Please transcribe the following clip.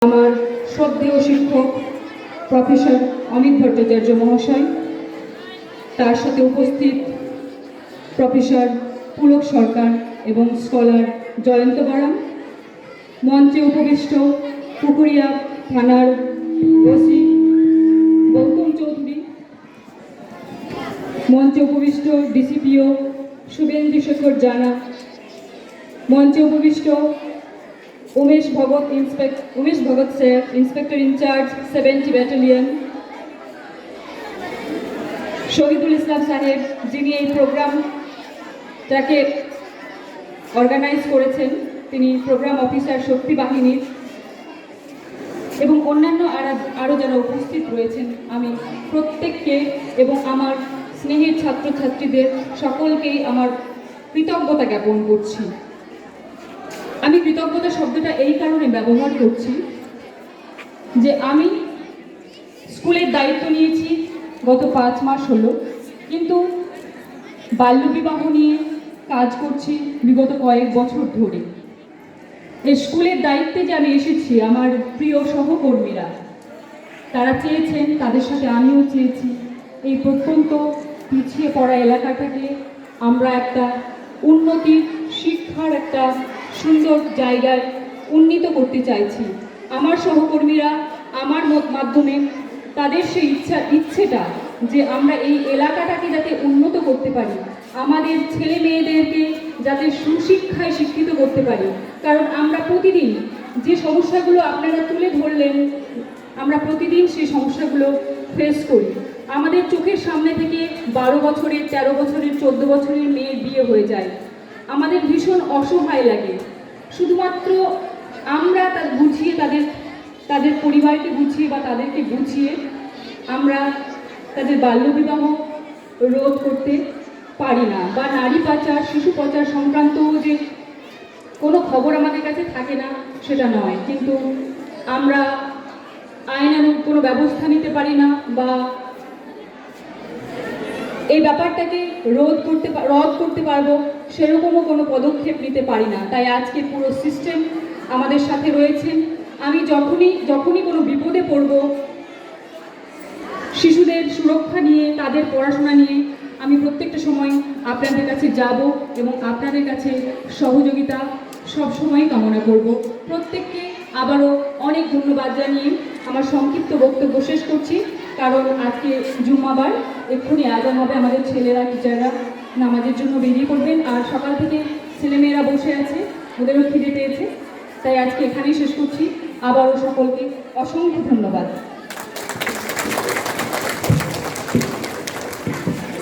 আমার শ্রদ্ধেয় শিক্ষক প্রফেসর অমিত ভট্টাচার্য মহাশয়, তার সাথে উপস্থিত প্রফেসর পুলক সরকার এবং স্কলার জয়ন্ত বরাম, মঞ্চে উপবিষ্ট পুকুরিয়া থানার ওসি গৌতম চৌধুরী, মঞ্চে উপবিষ্ট ডিসিপিও শুভেন্দু শেখর জানা, মঞ্চে উপবিষ্ট Umesh Bhagat sir, inspector in-charge 70 battalion, Shahidul Islam Saheb, যিনি এই প্রোগ্রামটাকে অর্গানাইজ করেছেন, তিনি প্রোগ্রাম অফিসার শক্তি বাহিনীর, এবং অন্যান্য আরও যারা উপস্থিত রয়েছেন, আমি প্রত্যেককে এবং আমার স্নেহের ছাত্রছাত্রীদের সকলকেই আমার কৃতজ্ঞতা জ্ঞাপন করছি। আমি কৃতজ্ঞতা শব্দটা এই কারণে ব্যবহার করছি যে আমি স্কুলের দায়িত্ব নিয়েছি গত 5 মাস হলো, কিন্তু বাল্যবিবাহ নিয়ে কাজ করছি বিগত কয়েক বছর ধরে। এই স্কুলের দায়িত্বে যে আমি এসেছি, আমার প্রিয় সহকর্মীরা তারা চেয়েছেন, তাদের সাথে আমিও চেয়েছি, এই প্রত্যন্ত পিছিয়ে পড়া এলাকাটাকে আমরা একটা উন্নতির, শিক্ষার একটা সুন্দর জায়গায় উন্নীত করতে চাইছি। আমার সহকর্মীরা আমার মাধ্যমে তাদের সেই ইচ্ছেটা যে আমরা এই এলাকাটাকে যাতে উন্নত করতে পারি, আমাদের ছেলে মেয়েদেরকে যাতে সুশিক্ষায় শিক্ষিত করতে পারি। কারণ আমরা প্রতিদিন যে সমস্যাগুলো আপনারা তুলে ধরলেন, আমরা প্রতিদিন সেই সমস্যাগুলো ফেস করি। আমাদের চোখের সামনে থেকে 12 বছরের, 13 বছরের, 14 বছরের মেয়ের বিয়ে হয়ে যায়। আমাদের ভীষণ অসহায় লাগে। শুধুমাত্র আমরা বুঝিয়ে তাদের পরিবারকে বুঝিয়ে বা তাদেরকে বুঝিয়ে আমরা তাদের বাল্যবিবাহ রোধ করতে পারি না, বা নারী পাচার, শিশু পাচার সংক্রান্ত যে কোনো খবর আমাদের কাছে থাকে না সেটা নয়, কিন্তু আমরা আইনানুগ কোনো ব্যবস্থা নিতে পারি না, বা এই ব্যাপারটাকে রোধ করতে পারবো সেরকমও কোনো পদক্ষেপ নিতে পারি না। তাই আজকে পুরো সিস্টেম আমাদের সাথে রয়েছেন। আমি যখনই কোনো বিপদে পড়ব, শিশুদের সুরক্ষা নিয়ে, তাদের পড়াশোনা নিয়ে আমি প্রত্যেকটা সময় আপনাদের কাছে যাব এবং আপনাদের কাছে সহযোগিতা সবসময় কামনা করব। প্রত্যেককে আবারও অনেক ধন্যবাদ জানিয়ে আমার সংক্ষিপ্ত বক্তব্য শেষ করছি, কারণ আজকে জুম্মাবার, এক্ষুনি আজান হবে, আমাদের ছেলেরা, টিচাররা নামাজের জন্য বেরিয়ে পড়বেন, আর সকাল থেকে ছেলেমেয়েরা বসে আছে, ওদেরও খিদে পেয়েছে। তাই আজকে এখানেই শেষ করছি। আবারও সকলকে অসংখ্য ধন্যবাদ।